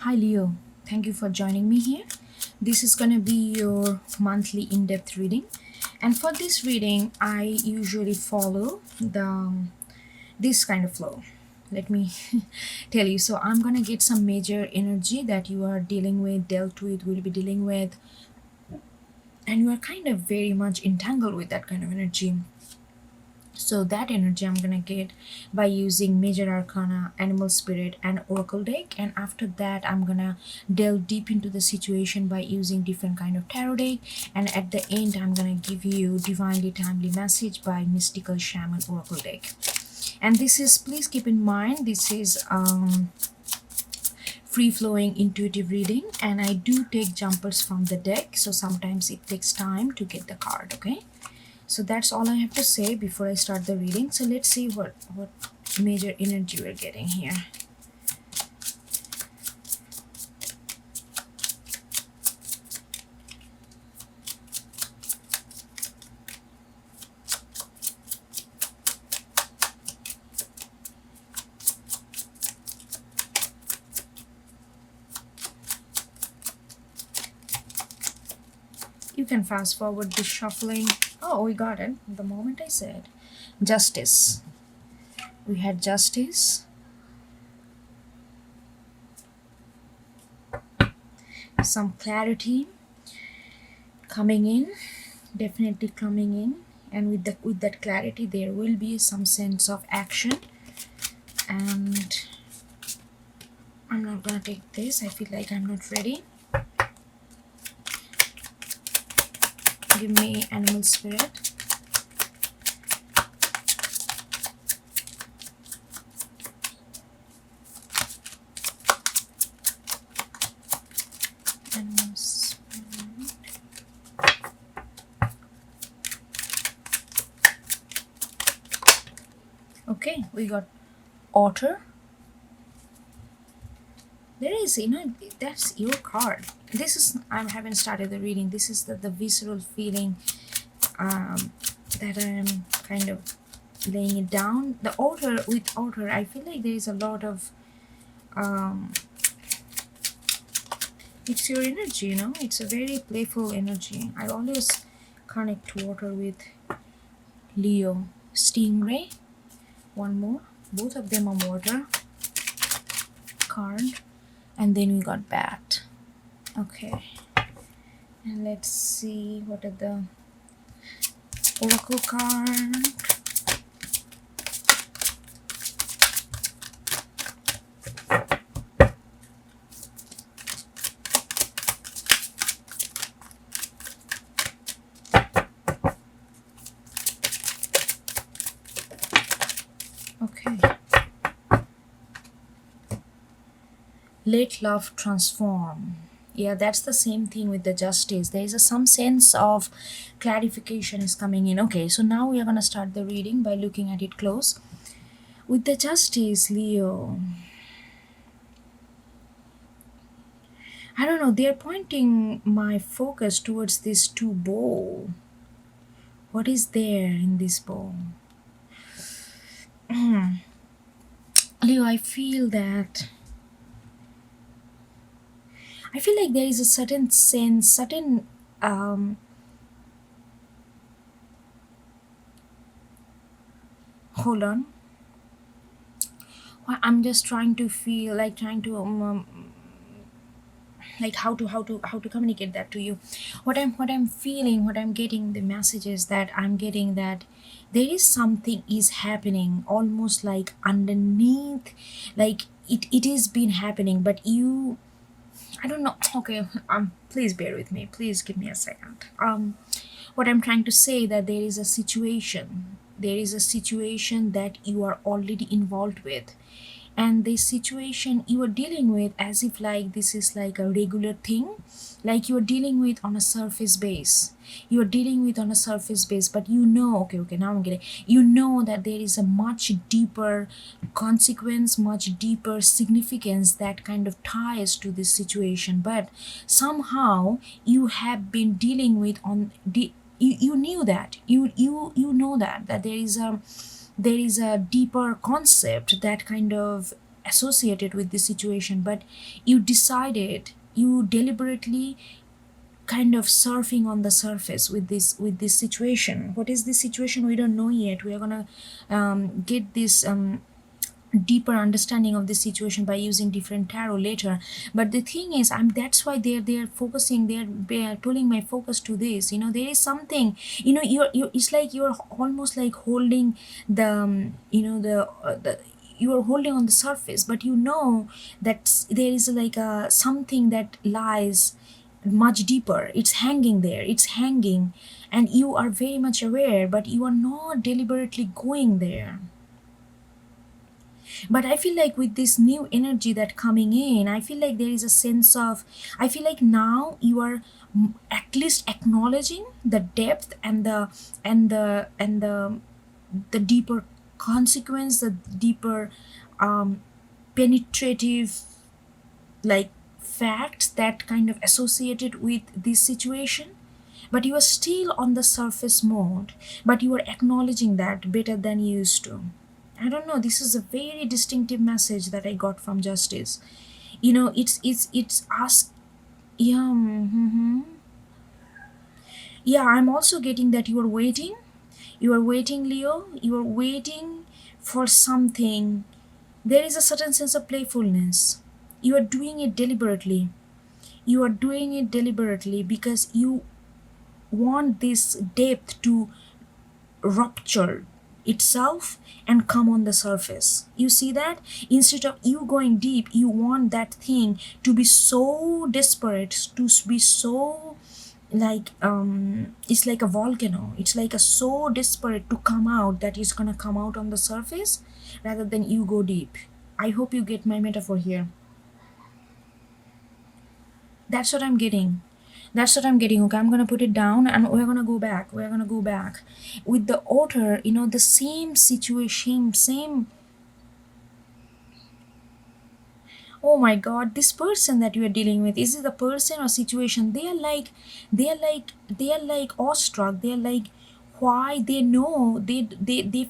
Hi Leo, thank you for joining me here. This is going to be your monthly in-depth reading, and for this reading I usually follow this kind of flow. Let me tell you. So I'm going to get some major energy that you are dealing with, dealt with, will be dealing with, and you are kind of very much entangled with that kind of energy. So that energy I'm gonna get by using major arcana, animal spirit, and oracle deck. And after that I'm gonna delve deep into the situation by using different kind of tarot deck. And at the end I'm gonna give you divinely timely message by mystical shaman oracle deck. And this is, please keep in mind, this is free flowing intuitive reading, and I do take jumpers from the deck, so sometimes it takes time to get the card. Okay, so that's all I have to say before I start the reading. So let's see what major energy we're getting here. You can fast forward this shuffling. Oh, we got it the moment I said justice. We had justice, some clarity coming in, definitely coming in, and with that clarity there will be some sense of action. And I'm not gonna take this, I feel like I'm not ready. Give me animal spirit. Animal spirit. Okay, we got otter. There is, that's your card. This is, I haven't started the reading. This is the visceral feeling that I'm kind of laying it down. The otter, with otter, I feel like there is a lot of it's your energy, it's a very playful energy. I always connect water with Leo. Stingray, one more, both of them are water card. And then we got bat. Okay, and let's see what are the oracle card. Okay, let love transform. Yeah, that's the same thing with the justice. There is some sense of clarification is coming in. Okay, so now we are going to start the reading by looking at it close. With the justice, Leo, I don't know, they're pointing my focus towards this two bowl. What is there in this bowl? Leo, I feel like there is a certain sense, hold on. I'm just trying to feel like like how to communicate that to you. What I'm feeling, what I'm getting, the messages that I'm getting, that there is something is happening almost like underneath, like it is been happening, but you, I don't know. Okay, please bear with me, please give me a second. What I'm trying to say, that there is a situation, that you are already involved with, and this situation you are dealing with as if like this is like a regular thing, like you are dealing with on a surface base, but okay, now I'm getting, that there is a much deeper consequence, much deeper significance that kind of ties to this situation, but somehow you have been dealing with you knew that you know that there is a deeper concept that kind of associated with this situation, but you deliberately kind of surfing on the surface with this situation. What is this situation? We don't know yet. We are gonna get this deeper understanding of this situation by using different tarot later. But the thing is, that's why they're focusing, they're pulling my focus to this. There is something, you're it's like you're almost like holding the the you are holding on the surface, but that there is like a something that lies much deeper. It's hanging there, it's hanging, and you are very much aware, but you are not deliberately going there. But I feel like with this new energy that coming in, I feel like there is a sense of, I feel like now you are at least acknowledging the depth and the deeper consequence, the deeper penetrative like facts that kind of associated with this situation. But you are still on the surface mode, but you are acknowledging that better than you used to. I don't know, this is a very distinctive message that I got from Justice. It's ask. Yeah. Yeah, I'm also getting that you are waiting. You are waiting, Leo. You are waiting for something. There is a certain sense of playfulness. You are doing it deliberately. You are doing it deliberately because you want this depth to rupture itself and come on the surface. You see that? Instead of you going deep, you want that thing to be so desperate, to be so like it's like a volcano. It's like a so desperate to come out that it's gonna come out on the surface rather than you go deep. I hope you get my metaphor here. That's what I'm getting. That's what I'm getting. Okay, I'm gonna put it down and we're gonna go back. We're gonna go back. With the author, the same situation, same. Oh my god, this person that you are dealing with, is it a person or situation? They are like awestruck. They are like, why? They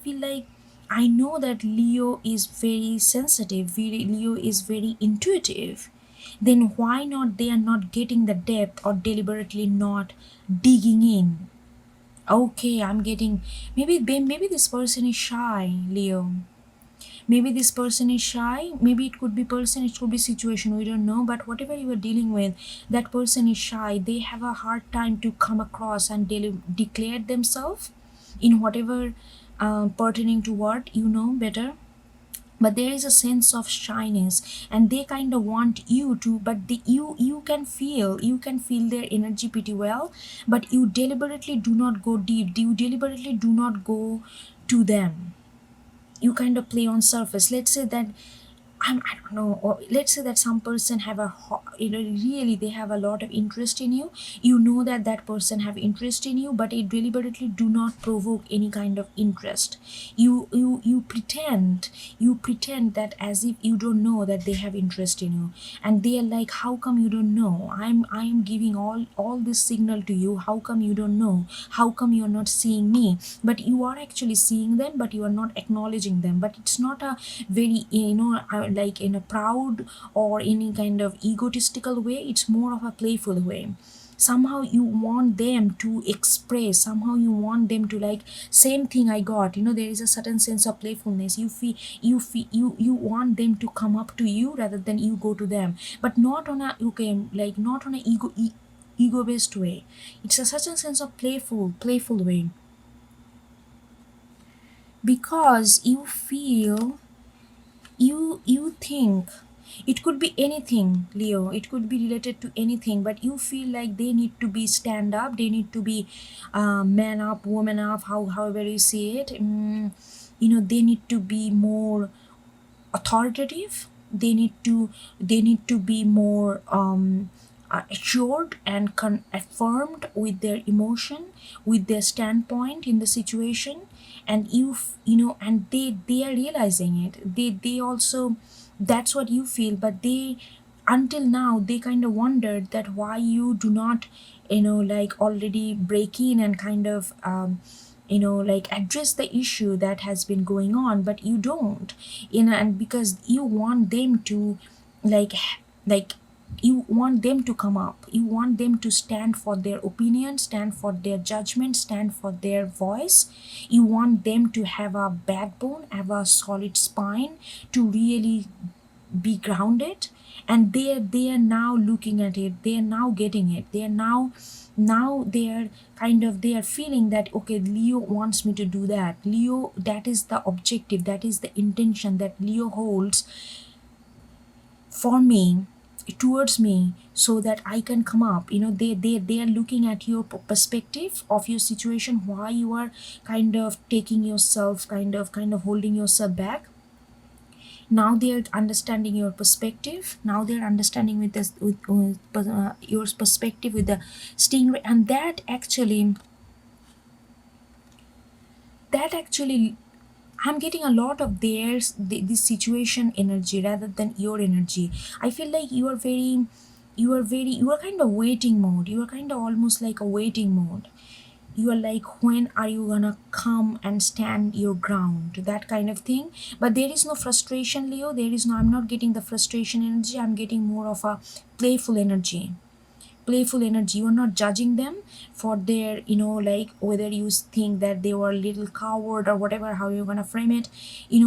feel like, I know that Leo is very sensitive, Leo is very intuitive. Then why not they are not getting the depth or deliberately not digging in? Okay, I'm getting, maybe this person is shy, Leo. Maybe this person is shy, maybe it could be person, it could be situation, we don't know. But whatever you are dealing with, that person is shy. They have a hard time to come across and declare themselves in whatever pertaining to what better. But there is a sense of shyness and they kind of want you to, but you can feel their energy pretty well, but you deliberately do not go deep, you deliberately do not go to them. You kind of play on surface. Let's say that I don't know, or let's say that some person have really they have a lot of interest in you. You know that that person have interest in you, but it deliberately do not provoke any kind of interest. You pretend that as if you don't know that they have interest in you, and they are like, how come you don't know? I'm giving all this signal to you. How come you don't know? How come you're not seeing me? But you are actually seeing them, but you are not acknowledging them. But it's not a very like in a proud or any kind of egotistical way. It's more of a playful way. Somehow you want them to express, somehow you want them to like, same thing I got. There is a certain sense of playfulness. You want them to come up to you rather than you go to them, but not on a, like not on a ego based way. It's a certain sense of playful way, because you feel, you think, it could be anything, Leo, it could be related to anything, but you feel like they need to be stand up, they need to be man up, woman up, however you see it. They need to be more authoritative. They need to be more assured and affirmed with their emotion, with their standpoint in the situation. And and they are realizing it. They also, that's what you feel. But they, until now, they kind of wondered that why you do not like already break in and kind of like address the issue that has been going on, but you don't, and because you want them to like like you want them to come up, you want them to stand for their opinion, stand for their judgment, stand for their voice. You want them to have a backbone, have a solid spine, to really be grounded. And they are now looking at it, they are now getting it, they are now they are they are feeling that, okay, Leo wants me to do that. Leo, that is the objective, that is the intention that Leo holds for me, towards me, so that I can come up. They are looking at your perspective of your situation, why you are taking yourself, kind of holding yourself back. Now they are understanding your perspective, now they are understanding with this, with your perspective with the stingray. And that actually I'm getting a lot of theirs, this situation energy rather than your energy. I feel like you are kind of waiting mode, you are kind of almost like a waiting mode. You are like, when are you gonna come and stand your ground, that kind of thing. But there is no frustration, Leo, there is no, I'm not getting the frustration energy, I'm getting more of a playful energy. Playful energy. You are not judging them for their, like whether you think that they were a little coward or whatever, how you're gonna frame it,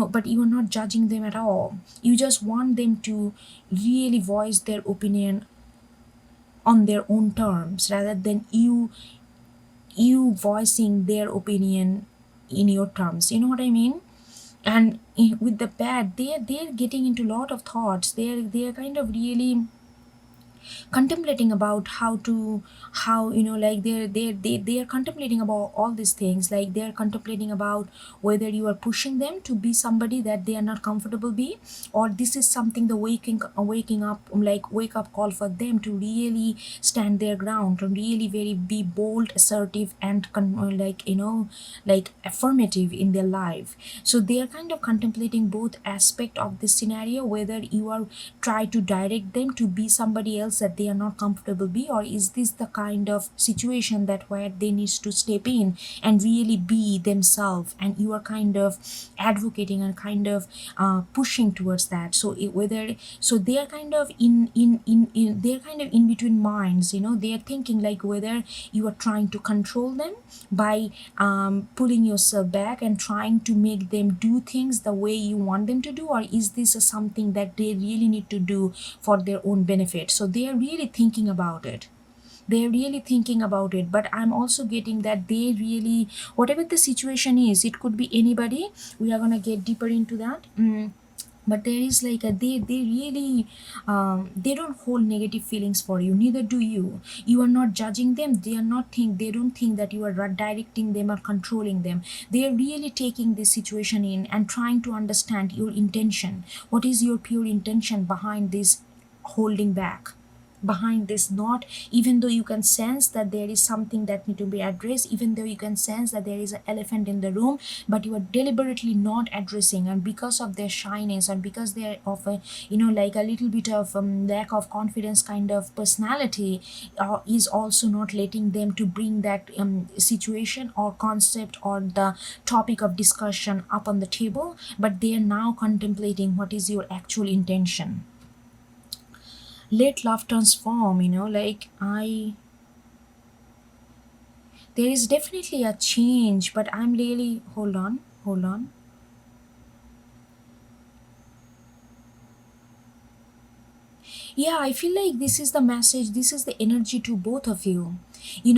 but you are not judging them at all. You just want them to really voice their opinion on their own terms, rather than you voicing their opinion in your terms. You know what I mean? And with the bad, they're getting into a lot of thoughts. They're kind of really contemplating about how like they are contemplating about all these things. Like they're contemplating about whether you are pushing them to be somebody that they are not comfortable be, or this is something the waking up, like wake up call for them to really stand their ground, to really very be bold, assertive, and like affirmative in their life. So they are kind of contemplating both aspect of this scenario, whether you are try to direct them to be somebody else that they are not comfortable be, or is this the kind of situation that where they needs to step in and really be themselves, and you are kind of advocating and pushing towards that. So whether, so they are kind of in they're kind of in between minds. They are thinking like whether you are trying to control them by pulling yourself back and trying to make them do things the way you want them to do, or is this something that they really need to do for their own benefit. So they are really thinking about it, they're really thinking about it. But I'm also getting that they really, whatever the situation is, it could be anybody, we are gonna get deeper into that. But there is like a, they really they don't hold negative feelings for you, neither do you. You are not judging them, they don't think that you are directing them or controlling them. They are really taking this situation in and trying to understand your intention. What is your pure intention behind this holding back, behind this? Not, even though you can sense that there is something that need to be addressed, even though you can sense that there is an elephant in the room, but you are deliberately not addressing. And because of their shyness, and because they're of a, like a little bit of lack of confidence kind of personality, is also not letting them to bring that situation or concept or the topic of discussion up on the table. But they are now contemplating what is your actual intention. Let love transform, like there is definitely a change, but I'm really, hold on. Yeah, I feel like this is the message, this is the energy to both of you. You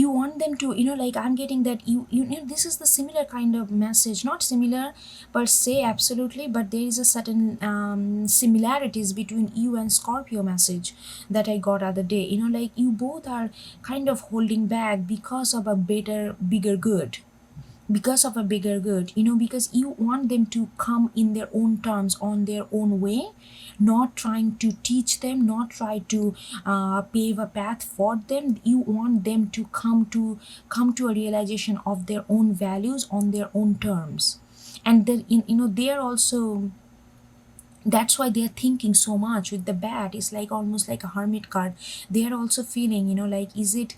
want them to, like I'm getting that this is the similar kind of message, not similar per se absolutely, but there is a certain similarities between you and Scorpio message that I got other day. Like you both are kind of holding back because of a bigger good, because of a bigger good, because you want them to come in their own terms, on their own way, not trying to teach them, not try to pave a path for them. You want them to come to a realization of their own values on their own terms. And then they're also That's why they're thinking so much. With the bat, it's like almost like a hermit card. They are also feeling, like, is it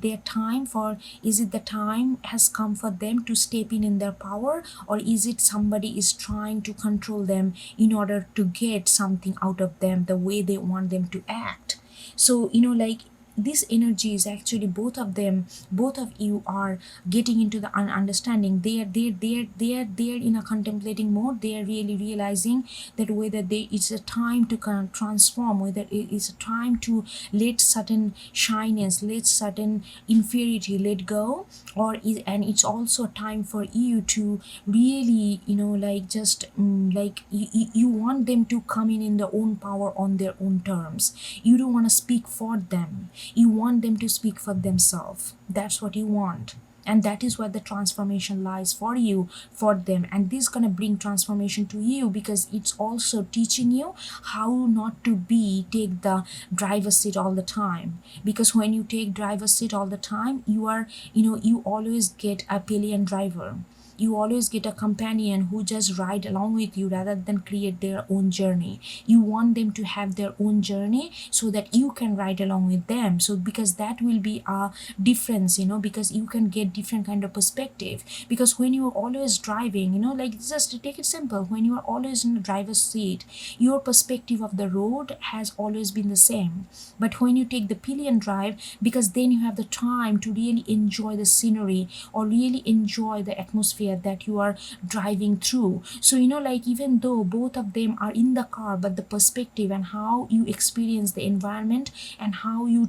their time for, is it the time has come for them to step in their power, or is it somebody is trying to control them in order to get something out of them the way they want them to act. So like, this energy is actually both of them, both of you are getting into the understanding. They are in a contemplating mode. They are really realizing that whether it's a time to kind of transform, whether it is a time to let certain shyness, let certain inferiority let go, and it's also a time for you to really, like, just like, you want them to come in their own power on their own terms. You don't want to speak for them. You want them to speak for themselves. That's what you want. And that is where the transformation lies for you, for them. And this is going to bring transformation to you, because it's also teaching you how not to take the driver's seat all the time. Because when you take driver's seat all the time, you are, you always get a pillion driver. You always get a companion who just ride along with you rather than create their own journey. You want them to have their own journey so that you can ride along with them. So because that will be a difference, because you can get different kind of perspective. Because when you're always driving, like, just take it simple, when you are always in the driver's seat, your perspective of the road has always been the same. But when you take the pillion drive, because then you have the time to really enjoy the scenery, or really enjoy the atmosphere that you are driving through. So like, even though both of them are in the car, but the perspective and how you experience the environment and how you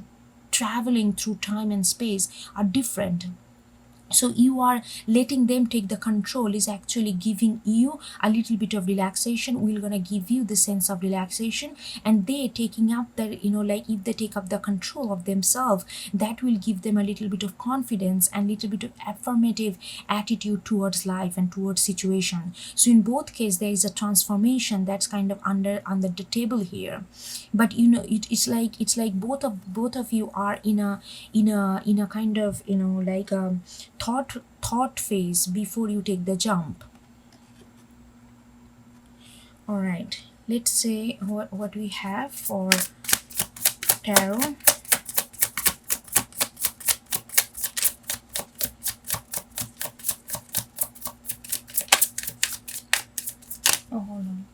traveling through time and space are different. So you are letting them take the control is actually giving you a little bit of relaxation. We're gonna give you the sense of relaxation, and they taking up the, like, if they take up the control of themselves, that will give them a little bit of confidence and little bit of affirmative attitude towards life and towards situation. So in both cases, there is a transformation that's kind of under the table here. But it's like both of you are in a kind of, like, thought phase before you take the jump. All right, let's say what we have for tarot. Oh, hold on.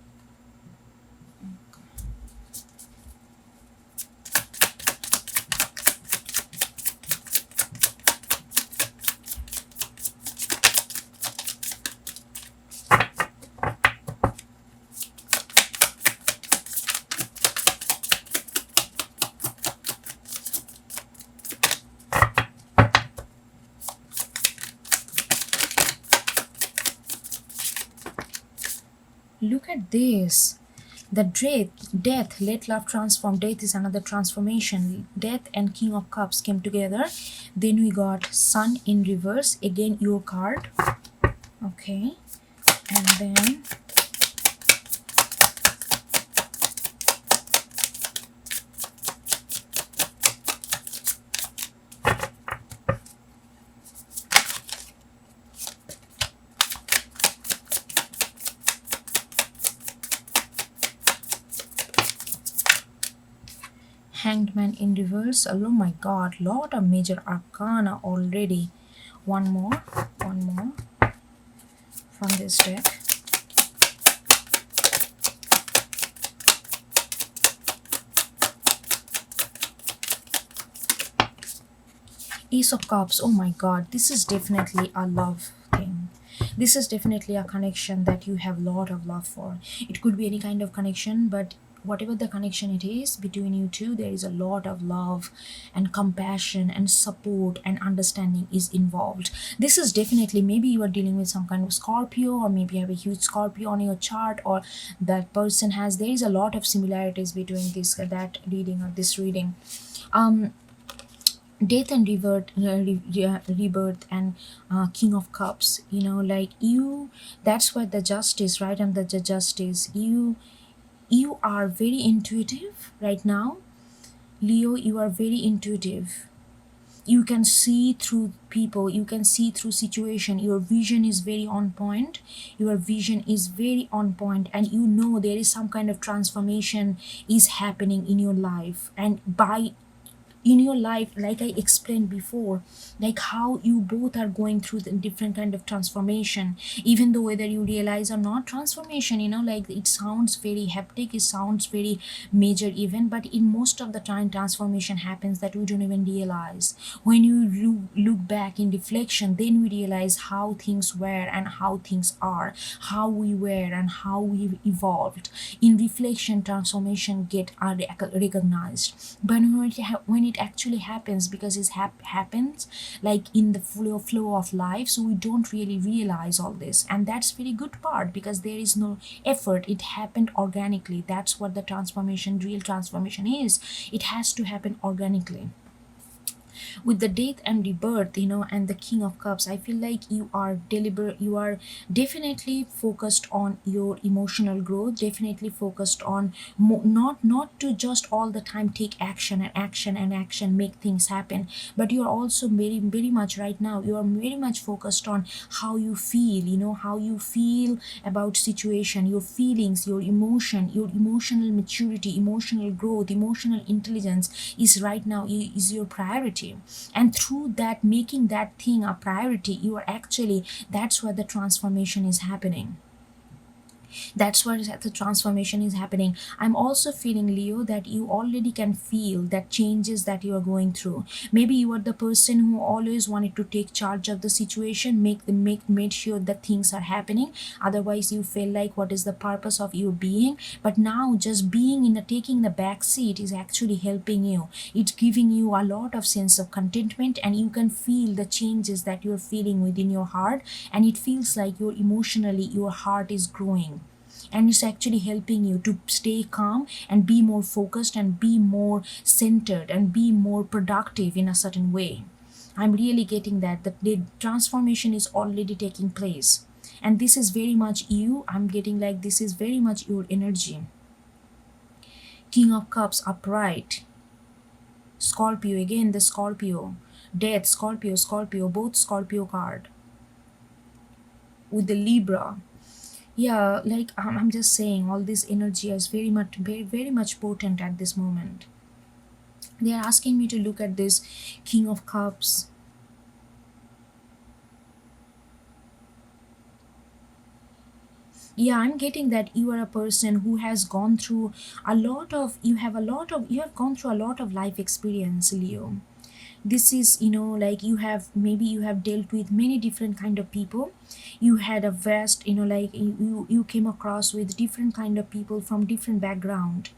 Look at this. The death, let love transform. Death is another transformation. Death and King of Cups came together. Then we got Sun in reverse. Again, your card. Okay. And then Hanged Man in reverse. Oh my god, lot of major arcana already. One more from this deck. Ace of Cups. Oh my god, this is definitely a love thing. This is definitely a connection that you have a lot of love for. It could be any kind of connection, but whatever the connection it is between you two, there is a lot of love and compassion and support and understanding is involved. This is definitely, maybe you are dealing with some kind of Scorpio, or maybe you have a huge Scorpio on your chart, or that person has, there is a lot of similarities between that reading or this reading. Death and rebirth and King of Cups, like, you, that's why the justice, right? And the justice, you are very intuitive right now, Leo. You are very intuitive. You can see through people, you can see through situation. Your vision is very on point, your vision is very on point, and you know there is some kind of transformation is happening in your life. And by in your life, like I explained before, like how you both are going through the different kind of transformation, even though whether you realize or not, transformation, like it sounds very hectic, it sounds very major event, but in most of the time transformation happens that we don't even realize. When you look back in reflection, then we realize how things were and how things are, how we were and how we evolved. In reflection, transformation get are recognized. But when it actually happens, because it happens like in the flow of life, so we don't really realize all this. And that's very good part, because there is no effort, it happened organically. That's what the transformation, real transformation is. It has to happen organically. With the death and rebirth, and the King of Cups, I feel like you are deliberate, you are definitely focused on your emotional growth, definitely focused on not to just all the time take action and action and action, make things happen, but you're also very very much right now, you are very much focused on how you feel, how you feel about situation, your feelings, your emotion, your emotional maturity, emotional growth, emotional intelligence is right now is your priority. And through that, making that thing a priority, you are actually, that's where the transformation is happening. That's where the transformation is happening. I'm also feeling, Leo, that you already can feel that changes that you are going through. Maybe you are the person who always wanted to take charge of the situation, made sure that things are happening. Otherwise you feel like what is the purpose of your being. But now just being in a taking the back seat is actually helping you. It's giving you a lot of sense of contentment, and you can feel the changes that you're feeling within your heart, and it feels like you're emotionally, your heart is growing, and it's actually helping you to stay calm and be more focused and be more centered and be more productive in a certain way. I'm really getting that the transformation is already taking place, and this is very much you. I'm getting like this is very much your energy. King of Cups upright, Scorpio, again the Scorpio, death, Scorpio, both Scorpio card with the Libra. Yeah, like I'm just saying all this energy is very much potent at this moment. They are asking me to look at this King of Cups. Yeah, I'm getting that you are a person who has gone through a lot of, you have gone through a lot of life experience, Leo. This is, like you have, maybe you have dealt with many different kind of people. You had a vast, like you came across with different kind of people from different background,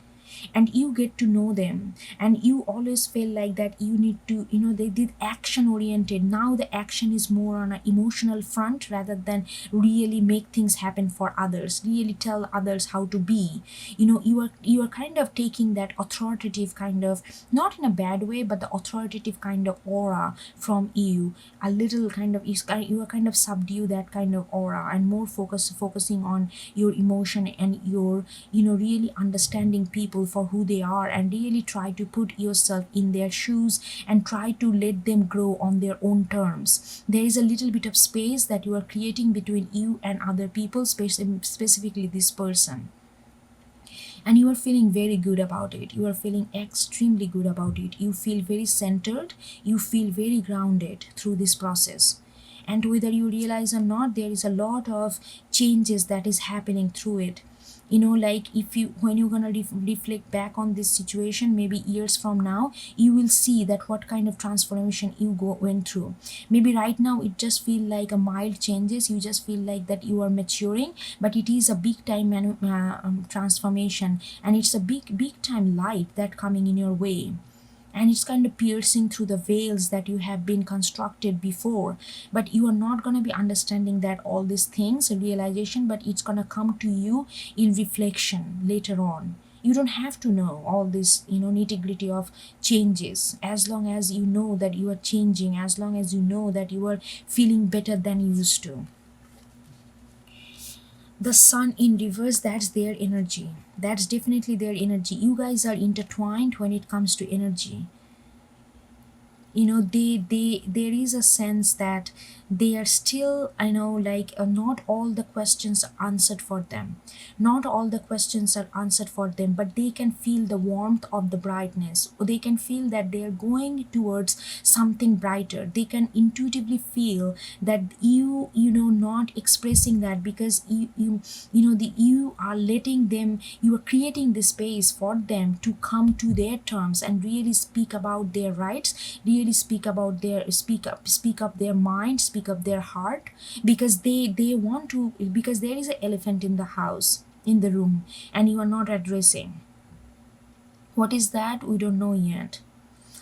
and you get to know them, and you always feel like that you need to, they did action oriented. Now the action is more on an emotional front rather than really make things happen for others, really tell others how to be. You are kind of taking that authoritative kind of, not in a bad way, but the authoritative kind of aura from you, a little kind of, you are kind of subdue that kind of aura, and more focusing on your emotion, and your, really understanding people for who they are, and really try to put yourself in their shoes and try to let them grow on their own terms. There is a little bit of space that you are creating between you and other people, specifically this person, and you are feeling very good about it. You are feeling extremely good about it. You feel very centered, you feel very grounded through this process. And whether you realize or not, there is a lot of changes that is happening through it. Like if you, when you're gonna reflect back on this situation, maybe years from now, you will see that what kind of transformation you went through. Maybe right now it just feel like a mild changes, you just feel like that you are maturing, but it is a big time transformation, and it's a big time light that coming in your way, and it's kind of piercing through the veils that you have been constructed before. But you are not going to be understanding that all these things, realization, but it's going to come to you in reflection later on. You don't have to know all this, nitty gritty of changes, as long as you know that you are changing, as long as you know that you are feeling better than you used to. The Sun in reverse, that's their energy, that's definitely their energy. You guys are intertwined when it comes to energy. there is a sense that they are still, not all the questions are answered for them. Not all the questions are answered for them, but they can feel the warmth of the brightness. They can feel that they are going towards something brighter. They can intuitively feel that not expressing that, because you are letting them, you are creating the space for them to come to their terms and really speak about their rights, really speak up their mind, speak up their heart, because they want to, because there is an elephant in the house, in the room, and you are not addressing. What is that? We don't know yet.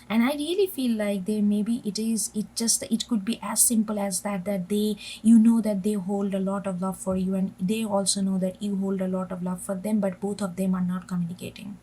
And I really feel like they, maybe it could be as simple as that they, that they hold a lot of love for you, and they also know that you hold a lot of love for them, but both of them are not communicating.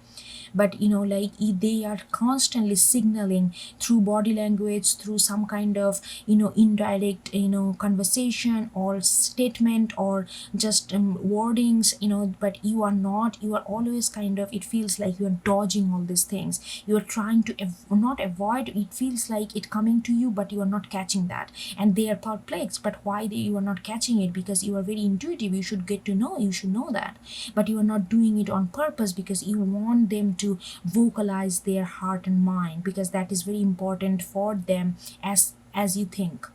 But they are constantly signaling through body language, through some kind of indirect conversation or statement, or just wordings, but you are not, you are always kind of, it feels like you are dodging all these things. You are trying to not avoid, it feels like it coming to you, but you are not catching that, and they are perplexed. But why you are not catching it? Because you are very intuitive, you should get to know, you should know that, but you are not doing it on purpose, because you want them to vocalize their heart and mind, because that is very important for them, as you think.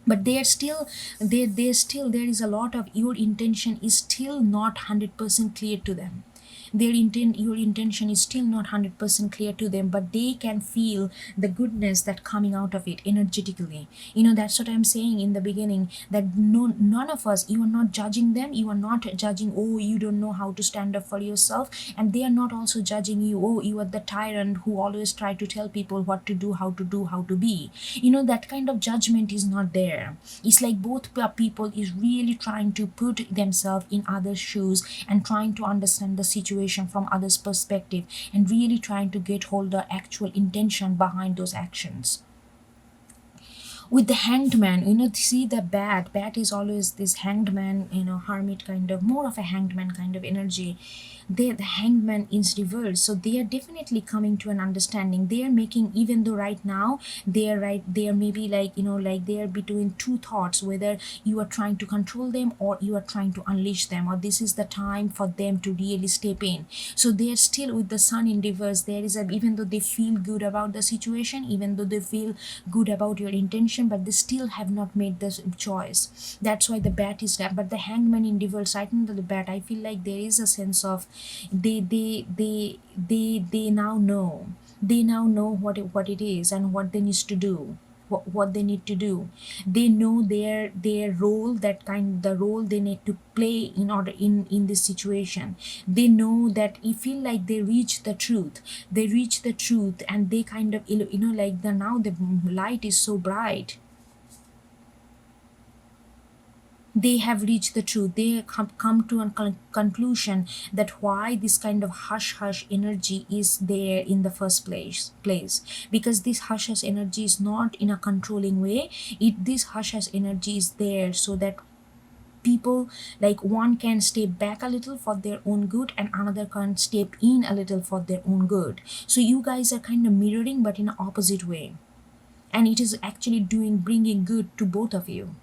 But they are still, there is a lot of, your intention is still not 100% clear to them. Your intention is still not 100% clear to them, but they can feel the goodness that coming out of it energetically. That's what I'm saying in the beginning, that none of us, you are not judging them, you are not judging, oh, you don't know how to stand up for yourself, and they are not also judging you, oh, you are the tyrant who always try to tell people what to do, how to be. That kind of judgment is not there. It's like both people is really trying to put themselves in others' shoes and trying to understand the situation from others' perspective, and really trying to get hold of the actual intention behind those actions. With the hanged man, see, the bat is always this hanged man, hermit kind of, more of a hanged man kind of energy. The hanged man is reversed, so they are definitely coming to an understanding. They are making, even though right now they are maybe like, like they are between two thoughts, whether you are trying to control them or you are trying to unleash them, or this is the time for them to really step in. So they are still with the sun in reverse. There is a, even though they feel good about the situation, even though they feel good about your intention, but they still have not made the choice. That's why the bat is there. But the hangman in reverse, right under the bat, I feel like there is a sense of, they now know, what it is and what they need to do, what they need to do. They know their role, the role they need to play in order, in this situation. They know that, you feel like they reach the truth. And they kind of, like, the now the light is so bright, they have reached the truth. They come to a conclusion that why this kind of hush hush energy is there in the first place, because this hush hush energy is not in a controlling way. This hush hush energy is there so that people, like, one can step back a little for their own good, and another can step in a little for their own good. So you guys are kind of mirroring, but in an opposite way, and it is actually bringing good to both of you.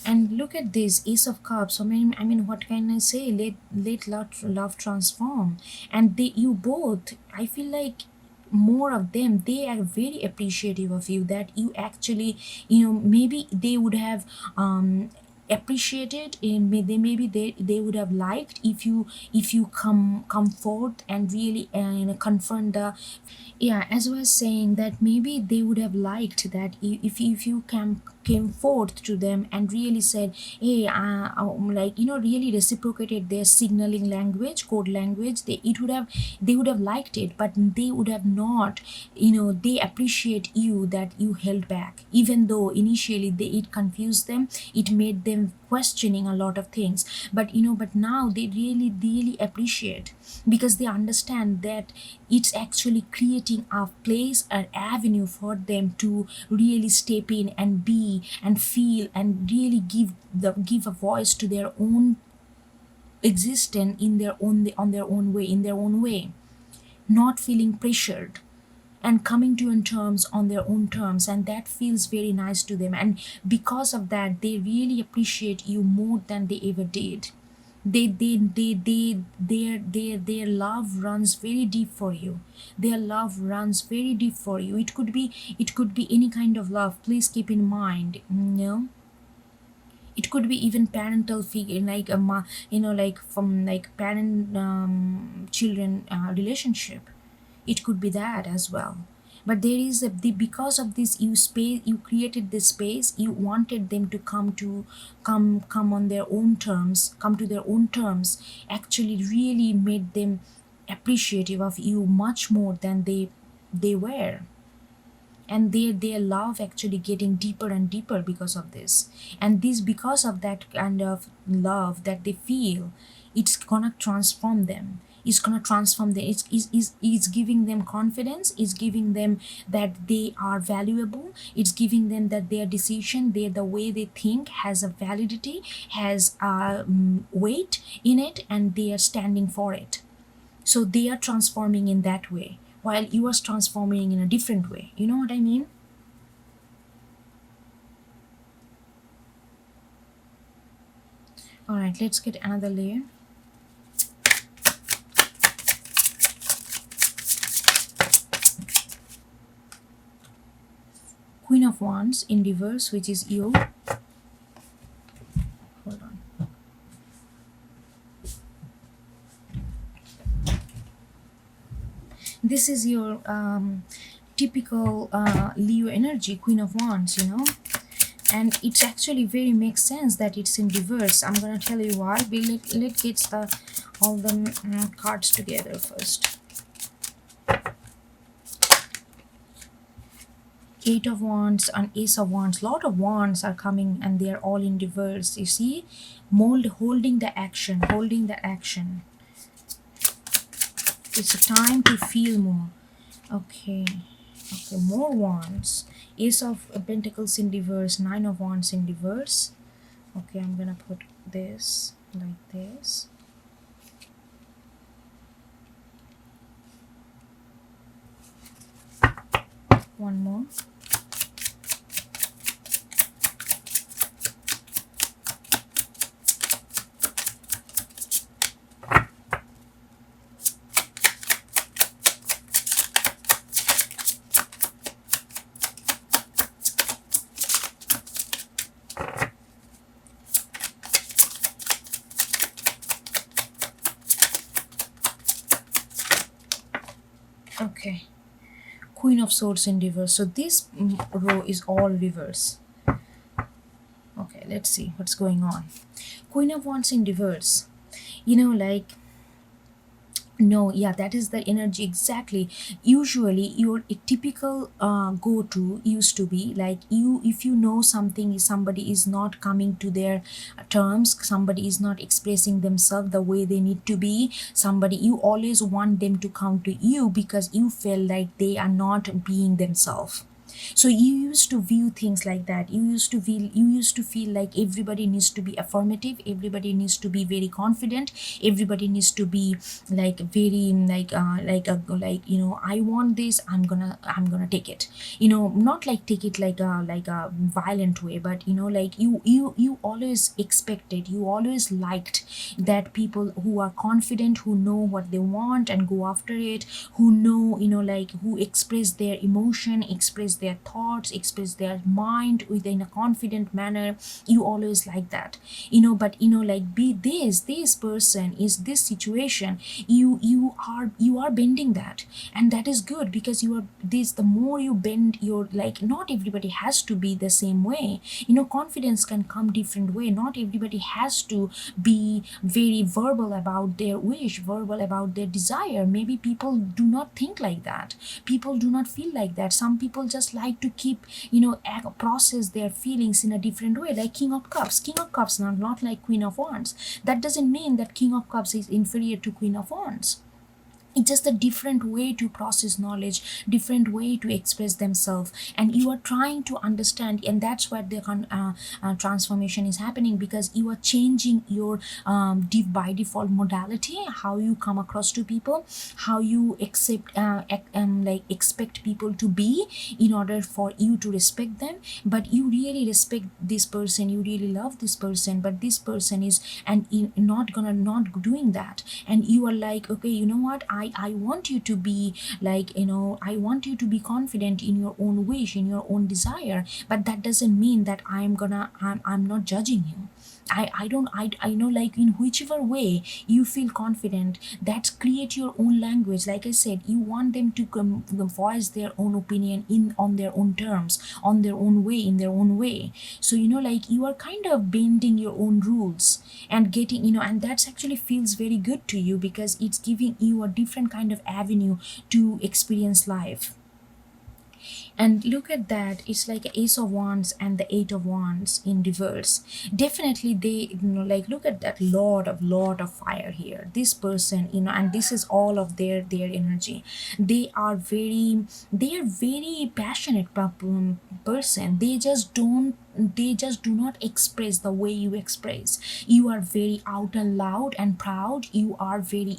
And look at this Ace of Cups. I mean, what can I say? Let love transform. And you both, I feel like more of them, they are very appreciative of you, that you actually, maybe they would have appreciated, and maybe they would have liked if you come forth and really confront the, yeah, as I was saying, that maybe they would have liked that if you came forth to them and really said, hey, like, really reciprocated their signaling language, code language. They would have liked it, but they would have not, they appreciate you that you held back, even though initially it confused them, it made them questioning a lot of things. But now they really appreciate, because they understand that it's actually creating a place, an avenue for them to really step in and be and feel and really give a voice to their own existence in their own, on their own way, in their own way. not feeling pressured, and coming to on terms on their own terms, and that feels very nice to them. And because of that, they really appreciate you more than they ever did. Their love runs very deep for you. Their love runs very deep for you. It could be any kind of love. Please keep in mind, it could be even parental figure, like like from like parent children relationship. It could be that as well. But there is because of this, you created this space. You wanted them to come on their own terms, come to their own terms. Actually really made them appreciative of you much more than they were. And their love actually getting deeper and deeper because of this. And this, because of that kind of love that they feel, it's gonna transform them. It's gonna transform them. It's giving them confidence. It's giving them that they are valuable. It's giving them that their decision, the way they think has a validity, has a weight in it, and they are standing for it. So they are transforming in that way, while you are transforming in a different way. You know what I mean? All right, let's get another layer. Queen of Wands in reverse, which is you. Hold on. This is your typical Leo energy, Queen of Wands, and it actually very makes sense that it's in reverse. I'm gonna tell you why. Let's get all the cards together first. Eight of Wands and Ace of Wands. Lot of wands are coming, and they are all in reverse. You see, holding the action. It's a time to feel more. Okay, more wands. Ace of Pentacles in reverse, Nine of Wands in reverse. Okay, I'm gonna put this like this. One more. Okay, Queen of Swords in reverse. So this row is all reverse. Okay, let's see what's going on. Queen of Wands in reverse. Like, no, yeah, that is the energy exactly. Usually your typical go-to used to be like, if you know somebody is not coming to their terms, somebody is not expressing themselves the way they need to be, somebody, you always want them to come to you because you feel like they are not being themselves. So you used to view things like that. You used to feel like everybody needs to be affirmative, everybody needs to be very confident, everybody needs to be like very I want this, I'm gonna take it. Not like take it like a violent way, but like you always expected, you always liked that people who are confident, who know what they want and go after it, who know, like who express their emotion, express their thoughts, express their mind within a confident manner. You always like that, but like be this person is this situation, you are bending that, and that is good, because you are this, the more you bend your, like, not everybody has to be the same way. Confidence can come different way. Not everybody has to be very verbal about their wish, verbal about their desire. Maybe people do not think like that, people do not feel like that. Some people just like to keep, process their feelings in a different way, like King of Cups, not like Queen of Wands. That doesn't mean that King of Cups is inferior to Queen of Wands. It's just a different way to process knowledge, different way to express themselves, and you are trying to understand, and that's where the transformation is happening, because you are changing your by default modality, how you come across to people, how you accept like expect people to be in order for you to respect them. But you really respect this person, you really love this person, but this person is and not doing that, and you are like, okay, you know what, I want you to be like, I want you to be confident in your own wish, in your own desire, but that doesn't mean that I'm not judging you. I know, like, in whichever way you feel confident, that's create your own language. Like I said, you want them to voice their own opinion in on their own terms, on their own way, in their own way. So like you are kind of bending your own rules and getting, and that's actually feels very good to you, because it's giving you a different kind of avenue to experience life. And look at that, it's like Ace of Wands and the Eight of Wands in reverse. Definitely they, like, look at that, lot of fire here. This person, and this is all of their energy. They are very passionate person. They just do not express the way you express. You are very out and loud and proud. You are very,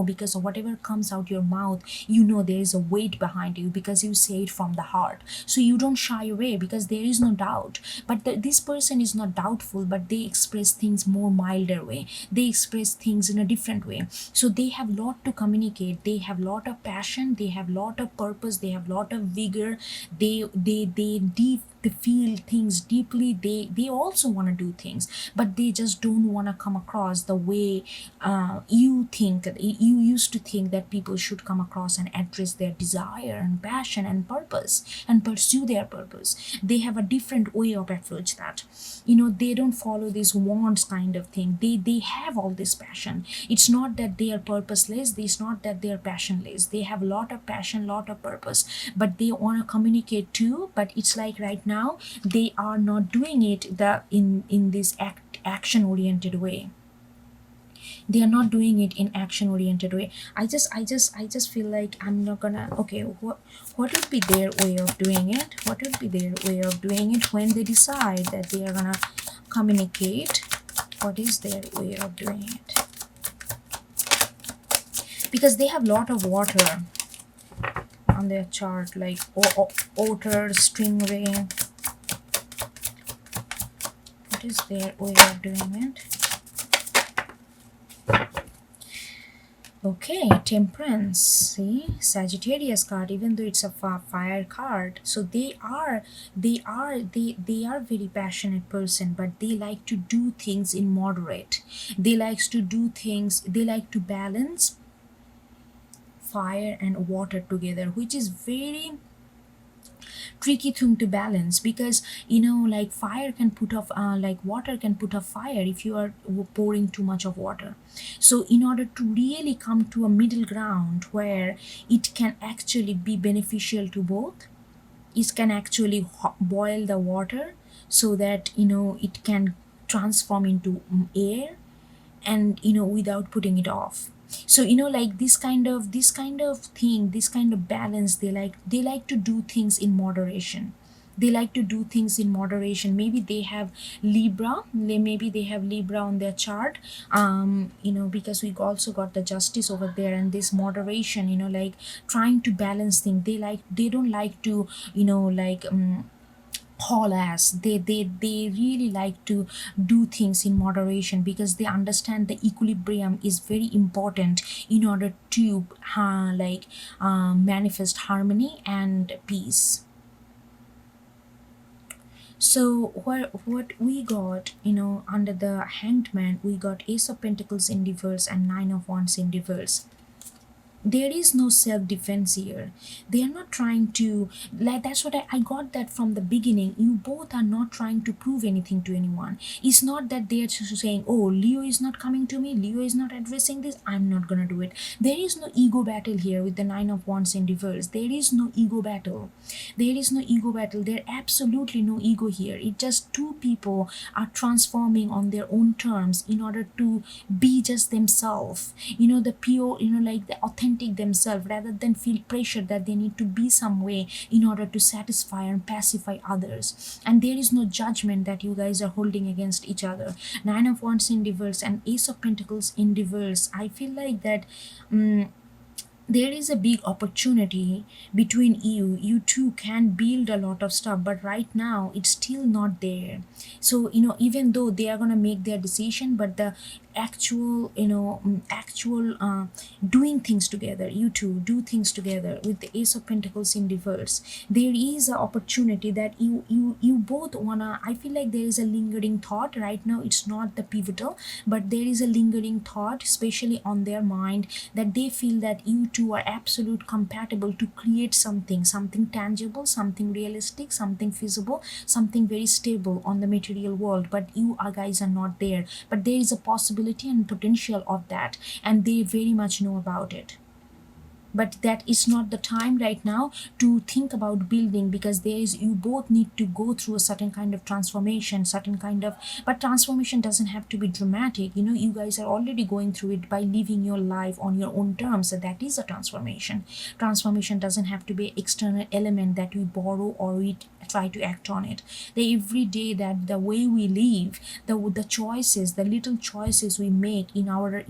because of whatever comes out your mouth, there is a weight behind you, because you say it from the heart. So you don't shy away, because there is no doubt. But this person is not doubtful, but they express things more milder way. They express things in a different way. So they have lot to communicate. They have lot of passion. They have lot of purpose. They have lot of vigor. They feel things deeply. They also want to do things, but they just don't want to come across the way you used to think that people should come across and address their desire and passion and purpose and pursue their purpose. They have a different way of approach that. They don't follow this wants kind of thing. They have all this passion. It's not that they are purposeless. It's not that they are passionless. They have a lot of passion, lot of purpose, but they want to communicate too. But it's like right now they are not doing it in this action oriented way. They are not doing it in action oriented way. I just feel like I'm not gonna. Okay, what would be their way of doing it? What would be their way of doing it when they decide that they are gonna communicate? What is their way of doing it? Because they have lot of water on their chart, like otter, stingray. What is their way of doing it? Okay, Temperance. See, Sagittarius card. Even though it's a fire card, so they are very passionate person, but they like to do things in moderate. They likes to do things. They like to balance fire and water together, which is very tricky thing to balance, because like fire can put off like water can put off fire if you are pouring too much of water. So in order to really come to a middle ground where it can actually be beneficial to both, it can actually boil the water so that it can transform into air, and without putting it off. So like this kind of thing, this kind of balance, they like to do things in moderation. They like to do things in moderation. Maybe they have Libra on their chart, because we also got the Justice over there, and this moderation, like trying to balance things. They don't like to like haul ass. They really like to do things in moderation, because they understand the equilibrium is very important in order to manifest harmony and peace. So what we got, under the Hangman, we got Ace of Pentacles in reverse and Nine of Wands in reverse. There is no self-defense here. They are not trying to, like, that's what I got that from the beginning. You both are not trying to prove anything to anyone. It's not that they are just saying, oh, Leo is not coming to me, Leo is not addressing this, I'm not gonna do it. There is no ego battle here with the Nine of Wands in reverse. There is no ego battle. There is no ego battle. There absolutely no ego here. It's just two people are transforming on their own terms in order to be just themselves. The pure, like the authentic authentic themselves rather than feel pressure that they need to be some way in order to satisfy and pacify others. And there is no judgment that you guys are holding against each other. Nine of Wands in reverse and Ace of Pentacles in reverse. I feel like that there is a big opportunity between you two can build a lot of stuff, but right now it's still not there. So even though they are going to make their decision, but the actual doing things together, you two do things together with the Ace of Pentacles in reverse, there is an opportunity that you both wanna. I feel like there is a lingering thought right now. It's not the pivotal, but there is a lingering thought, especially on their mind, that they feel that you two are absolute compatible to create something tangible, something realistic, something feasible, something very stable on the material world. But you guys are not there, but there is a possibility and potential of that, and they very much know about it. But that is not the time right now to think about building, because there is, you both need to go through a certain kind of transformation, certain kind of, but transformation doesn't have to be dramatic. You guys are already going through it by living your life on your own terms. So that is a transformation doesn't have to be external element that we borrow or we try to act on it. The every day, that the way we live, the choices, the little choices we make in order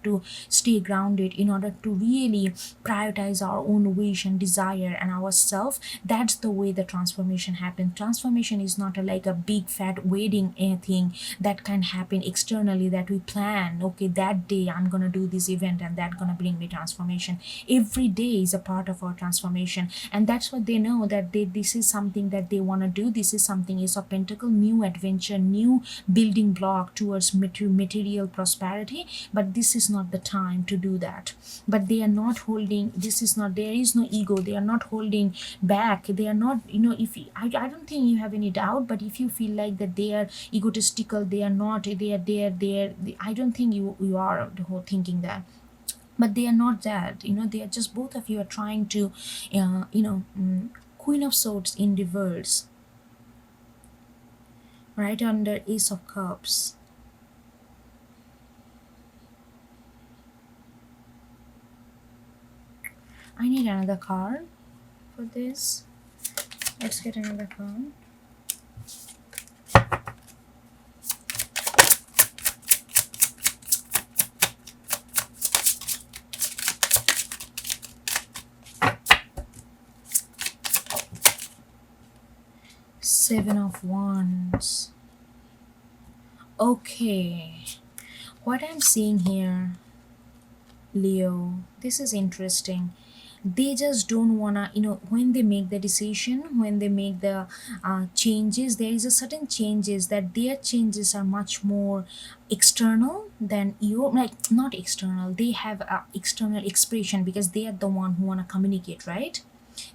to stay grounded, in order to really prioritize our own wish and desire and ourself, that's the way the transformation happens. Transformation is not like a big fat wedding thing that can happen externally, that we plan, okay, that day I'm gonna do this event and that's gonna bring me transformation. Every day is a part of our transformation, and that's what they know, that this is something that they want to do. This is something, Ace of Pentacle, new adventure, new building block towards material prosperity. But this is not the time to do that. But they are not holding, this is not, there is no ego, they are not holding back, they are not, if I don't think you have any doubt, but if you feel like that they are egotistical, they are not, they I don't think you are the whole thinking that. But they are not that, they are just, both of you are trying to Queen of Swords in reverse, right under Ace of Cups. I need another card for this. Let's get another card. Seven of Wands. Okay, what I'm seeing here, Leo, this is interesting. They just don't wanna, when they make the decision, when they make the changes, there is a certain changes that their changes are much more external than you, like not external, they have a external expression because they are the one who wanna communicate, right?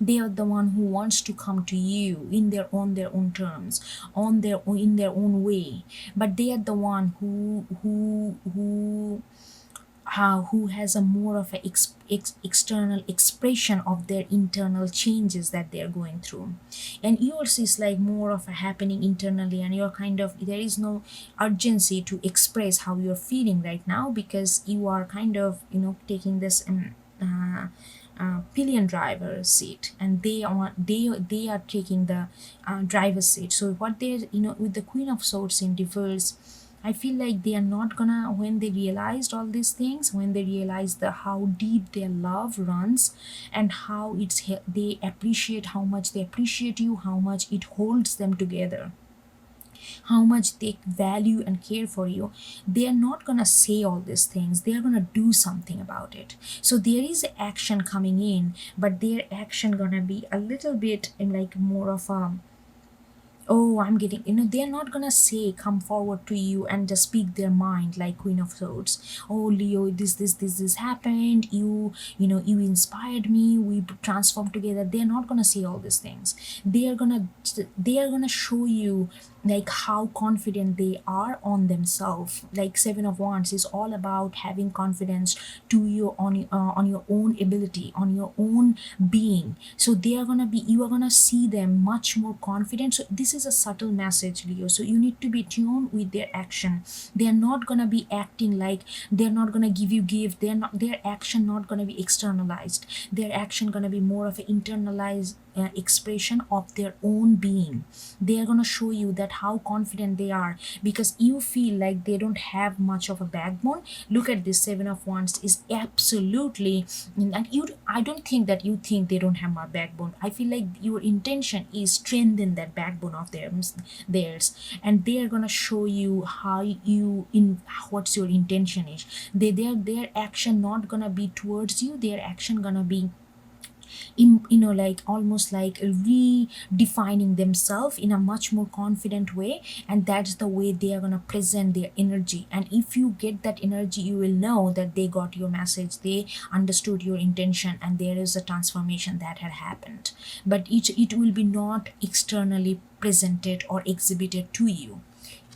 They are the one who wants to come to you in their own terms, in their own way. But they are the one who has a more of a external expression of their internal changes that they're going through. And yours is like more of a happening internally, and you're kind of, there is no urgency to express how you're feeling right now, because you are kind of taking this pillion driver seat, and they are taking the driver's seat. So what they're, with the Queen of Swords in reverse, I feel like they are not gonna, when they realized all these things, when they realize how deep their love runs, and how they appreciate, how much they appreciate you, how much it holds them together, how much they value and care for you, they are not gonna say all these things, they are gonna do something about it. So there is action coming in, but their action gonna be a little bit in like more of a, oh, I'm getting, they're not gonna say, come forward to you and just speak their mind like Queen of Swords. Oh, Leo, this happened. You inspired me. We transformed together. They're not gonna say all these things. They are gonna show you like how confident they are on themselves. Like Seven of Wands is all about having confidence to you on your own ability, on your own being. So they are gonna be, you are gonna see them much more confident. So this is is a subtle message, Leo, so you need to be tuned with their action. They are not gonna be acting like, they're not gonna give you gift, they're not, their action not gonna be externalized, their action gonna be more of an internalized expression of their own being. They are going to show you that how confident they are, because you feel like they don't have much of a backbone. Look at this Seven of Wands is absolutely, and you, I don't think that you think they don't have a backbone. I feel like your intention is strengthen that backbone of theirs, and they are going to show you how you in what's your intention is. Their action not going to be towards you, their action going to be like almost like redefining themselves in a much more confident way, and that's the way they are going to present their energy. And if you get that energy, you will know that they got your message, they understood your intention, and there is a transformation that had happened. But it will be not externally presented or exhibited to you,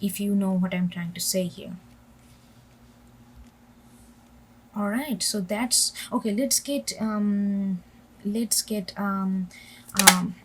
if you know what I'm trying to say here. All right, so that's okay. Let's get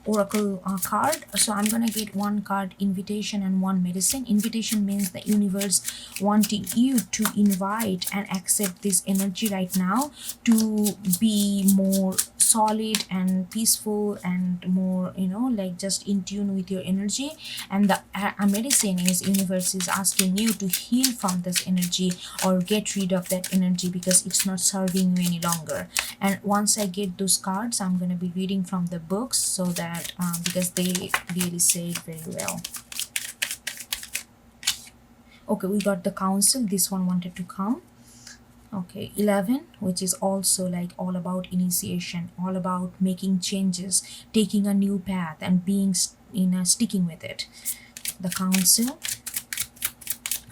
oracle card. So I'm gonna get one card invitation and one medicine. Invitation means the universe wanting you to invite and accept this energy right now to be more solid and peaceful and more, like just in tune with your energy. And the medicine is universe is asking you to heal from this energy or get rid of that energy because it's not serving you any longer. And once I get those cards, I'm going to be reading from the books, so that because they really say it very well. Okay, we got the council. This one wanted to come. Okay, 11, which is also like all about initiation, all about making changes, taking a new path and being sticking with it. The council,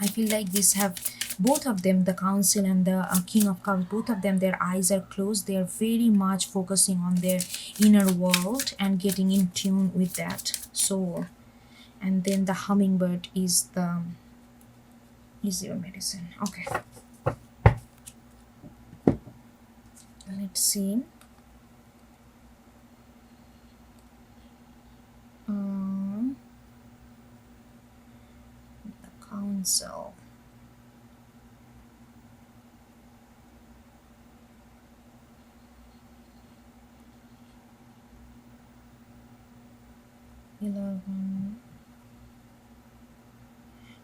I feel like these have both of them, the council and the king of cups, both of them, their eyes are closed. They are very much focusing on their inner world and getting in tune with that soul. And then the hummingbird is your medicine. Okay, let's see. The council.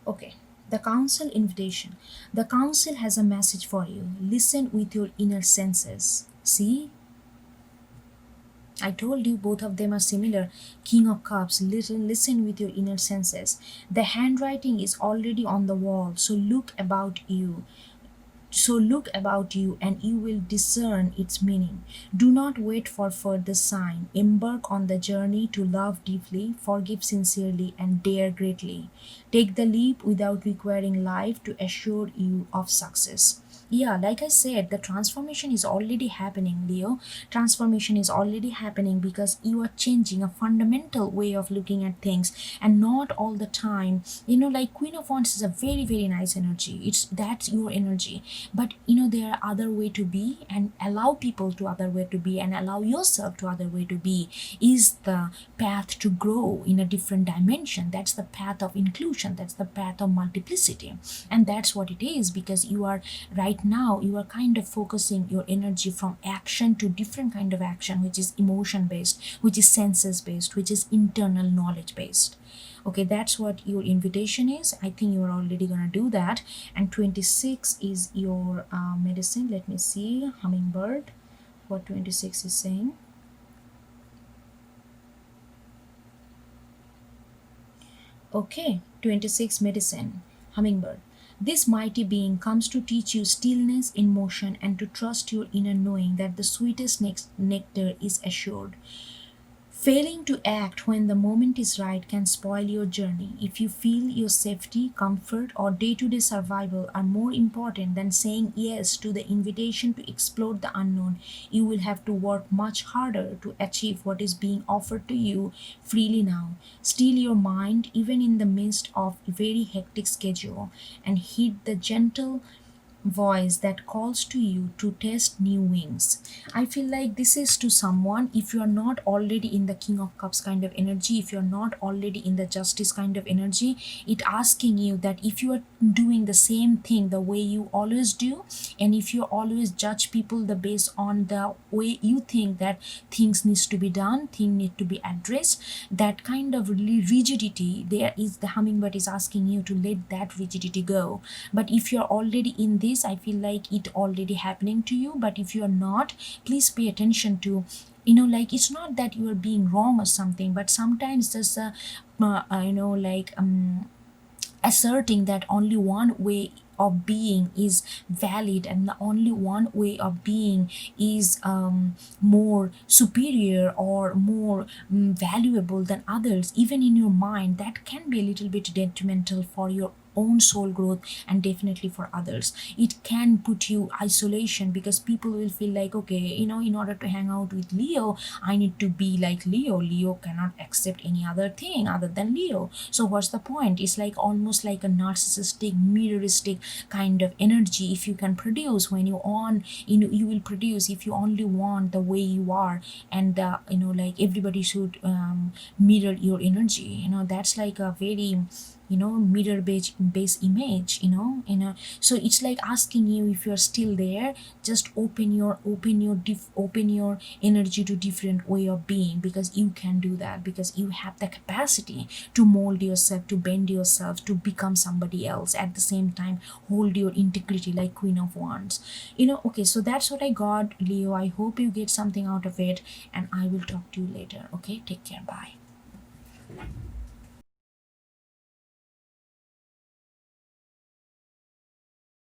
Okay, the council invitation. The council has a message for you. Listen with your inner senses. See, I told you both of them are similar. King of Cups, listen with your inner senses. The handwriting is already on the wall, so look about you. So look about you and you will discern its meaning. Do not wait for further sign. Embark on the journey to love deeply, forgive sincerely, and dare greatly. Take the leap without requiring life to assure you of success. Yeah, like I said, the transformation is already happening, Leo. Transformation is already happening because you are changing a fundamental way of looking at things, and not all the time. Like Queen of Wands is a very, very nice energy. That's your energy. But there are other way to be, and allow people to other way to be, and allow yourself to other way to be is the path to grow in a different dimension. That's the path of inclusion. That's the path of multiplicity. And that's what it is, because you are right now, you are kind of focusing your energy from action to different kind of action, which is emotion based, which is senses based, which is internal knowledge based. Okay, that's what your invitation is. I think you are already gonna do that. And 26 is your medicine. Let me see, hummingbird, what 26 is saying. Okay, 26 medicine, hummingbird. This mighty being comes to teach you stillness in motion and to trust your inner knowing that the sweetest nectar is assured. Failing to act when the moment is right can spoil your journey. If you feel your safety, comfort, or day to day survival are more important than saying yes to the invitation to explore the unknown, you will have to work much harder to achieve what is being offered to you freely now. Still your mind, even in the midst of a very hectic schedule, and heed the gentle voice that calls to you to test new wings. I feel like this is to someone, if you are not already in the King of Cups kind of energy, if you're not already in the Justice kind of energy, it asking you that if you are doing the same thing the way you always do, and if you always judge people the based on the way you think that things needs to be done, thing need to be addressed, that kind of rigidity, there is the hummingbird is asking you to let that rigidity go. But if you're already in this, I feel like it already happening to you. But if you're not, please pay attention to, like, it's not that you are being wrong or something, but sometimes there's a asserting that only one way of being is valid, and the only one way of being is more superior or more valuable than others, even in your mind, that can be a little bit detrimental for your own soul growth and definitely for others. It can put you isolation, because people will feel like, okay, in order to hang out with Leo, I need to be like Leo. Leo cannot accept any other thing other than Leo, so what's the point? It's like almost like a narcissistic mirroristic kind of energy. If you can produce when you on, you will produce if you only want the way you are, and like everybody should mirror your energy. That's like a very mirror base image. So it's like asking you, if you're still there, just open your energy to different way of being, because you can do that, because you have the capacity to mold yourself, to bend yourself, to become somebody else, at the same time hold your integrity like Queen of Wands. Okay, so that's what I got, Leo. I hope you get something out of it, and I will talk to you later. Okay, take care. Bye.